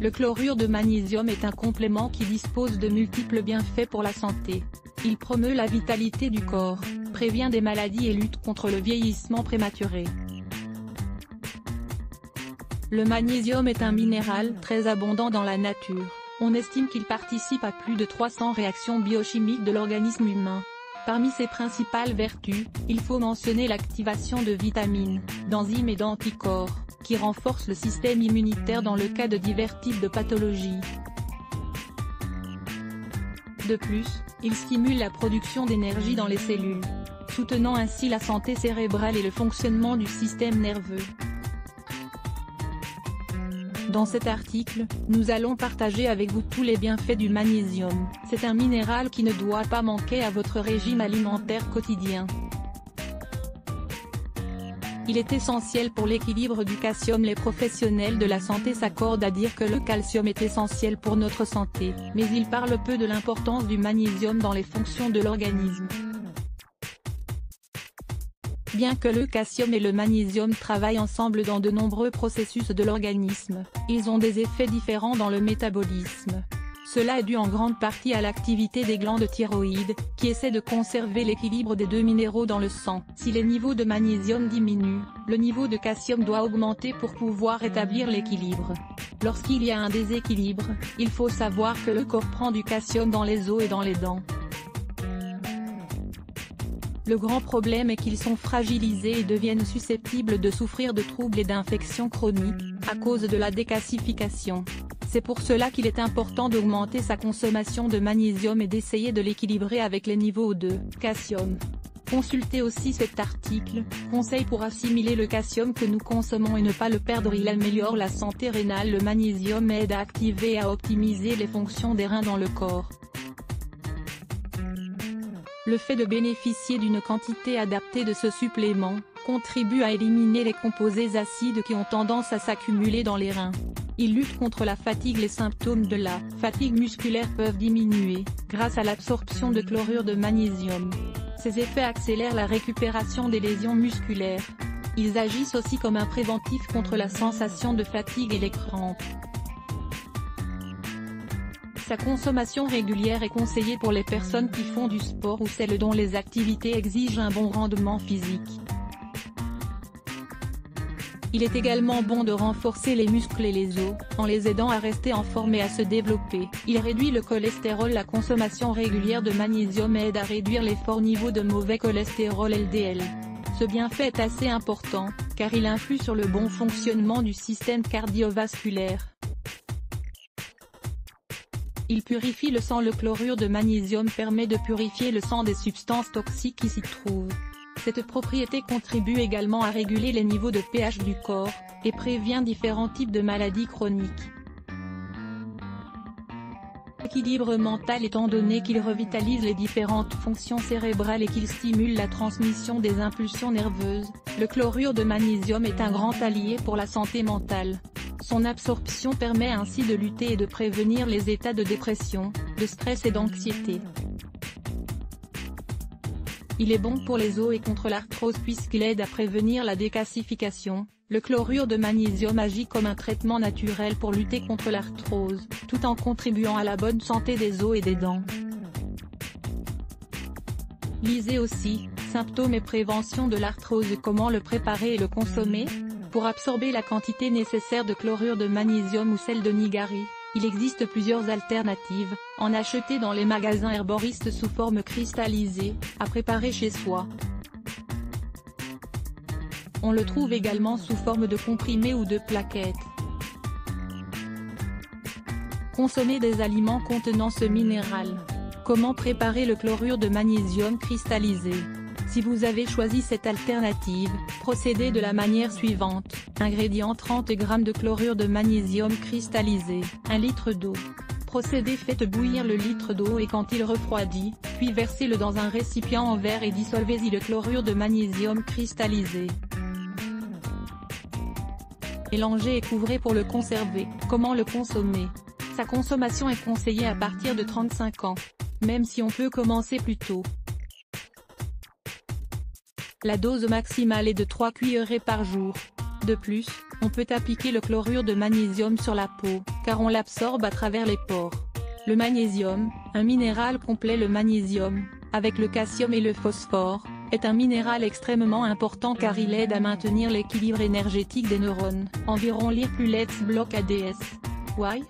Le chlorure de magnésium est un complément qui dispose de multiples bienfaits pour la santé. Il promeut la vitalité du corps, prévient des maladies et lutte contre le vieillissement prématuré. Le magnésium est un minéral très abondant dans la nature. On estime qu'il participe à plus de 300 réactions biochimiques de l'organisme humain. Parmi ses principales vertus, il faut mentionner l'activation de vitamines, d'enzymes et d'anticorps, qui renforcent le système immunitaire dans le cas de divers types de pathologies. De plus, il stimule la production d'énergie dans les cellules, soutenant ainsi la santé cérébrale et le fonctionnement du système nerveux. Dans cet article, nous allons partager avec vous tous les bienfaits du magnésium. C'est un minéral qui ne doit pas manquer à votre régime alimentaire quotidien. Il est essentiel pour l'équilibre du calcium. Les professionnels de la santé s'accordent à dire que le calcium est essentiel pour notre santé, mais ils parlent peu de l'importance du magnésium dans les fonctions de l'organisme. Bien que le calcium et le magnésium travaillent ensemble dans de nombreux processus de l'organisme, ils ont des effets différents dans le métabolisme. Cela est dû en grande partie à l'activité des glandes thyroïdes, qui essaient de conserver l'équilibre des deux minéraux dans le sang. Si les niveaux de magnésium diminuent, le niveau de calcium doit augmenter pour pouvoir rétablir l'équilibre. Lorsqu'il y a un déséquilibre, il faut savoir que le corps prend du calcium dans les os et dans les dents. Le grand problème est qu'ils sont fragilisés et deviennent susceptibles de souffrir de troubles et d'infections chroniques, à cause de la décalcification. C'est pour cela qu'il est important d'augmenter sa consommation de magnésium et d'essayer de l'équilibrer avec les niveaux de calcium. Consultez aussi cet article, conseils pour assimiler le calcium que nous consommons et ne pas le perdre. Il améliore la santé rénale. Le magnésium aide à activer et à optimiser les fonctions des reins dans le corps. Le fait de bénéficier d'une quantité adaptée de ce supplément, contribue à éliminer les composés acides qui ont tendance à s'accumuler dans les reins. Il lutte contre la fatigue. Les symptômes de la fatigue musculaire peuvent diminuer, grâce à l'absorption de chlorure de magnésium. Ces effets accélèrent la récupération des lésions musculaires. Ils agissent aussi comme un préventif contre la sensation de fatigue et les crampes. Sa consommation régulière est conseillée pour les personnes qui font du sport ou celles dont les activités exigent un bon rendement physique. Il est également bon de renforcer les muscles et les os, en les aidant à rester en forme et à se développer. Il réduit le cholestérol. La consommation régulière de magnésium aide à réduire les forts niveaux de mauvais cholestérol LDL. Ce bienfait est assez important, car il influe sur le bon fonctionnement du système cardiovasculaire. Il purifie le sang. Le chlorure de magnésium permet de purifier le sang des substances toxiques qui s'y trouvent. Cette propriété contribue également à réguler les niveaux de pH du corps, et prévient différents types de maladies chroniques. Équilibre mental. Étant donné qu'il revitalise les différentes fonctions cérébrales et qu'il stimule la transmission des impulsions nerveuses, le chlorure de magnésium est un grand allié pour la santé mentale. Son absorption permet ainsi de lutter et de prévenir les états de dépression, de stress et d'anxiété. Il est bon pour les os et contre l'arthrose puisqu'il aide à prévenir la décalcification. Le chlorure de magnésium agit comme un traitement naturel pour lutter contre l'arthrose, tout en contribuant à la bonne santé des os et des dents. Lisez aussi, symptômes et prévention de l'arthrose. Comment le préparer et le consommer? Pour absorber la quantité nécessaire de chlorure de magnésium ou celle de Nigari, il existe plusieurs alternatives, en acheter dans les magasins herboristes sous forme cristallisée, à préparer chez soi. On le trouve également sous forme de comprimés ou de plaquettes. Consommez des aliments contenant ce minéral. Comment préparer le chlorure de magnésium cristallisé? Si vous avez choisi cette alternative, procédez de la manière suivante. Ingrédients: 30 g de chlorure de magnésium cristallisé, 1 litre d'eau. Procédé: faites bouillir le litre d'eau et quand il refroidit, puis versez-le dans un récipient en verre et dissolvez-y le chlorure de magnésium cristallisé. Mélangez et couvrez pour le conserver. Comment le consommer? Sa consommation est conseillée à partir de 35 ans, même si on peut commencer plus tôt. La dose maximale est de 3 cuillerées par jour. De plus, on peut appliquer le chlorure de magnésium sur la peau, car on l'absorbe à travers les pores. Le magnésium, un minéral complet. Le magnésium, avec le calcium et le phosphore, est un minéral extrêmement important car il aide à maintenir l'équilibre énergétique des neurones. Environ lire plus Let's Block ADS. Why?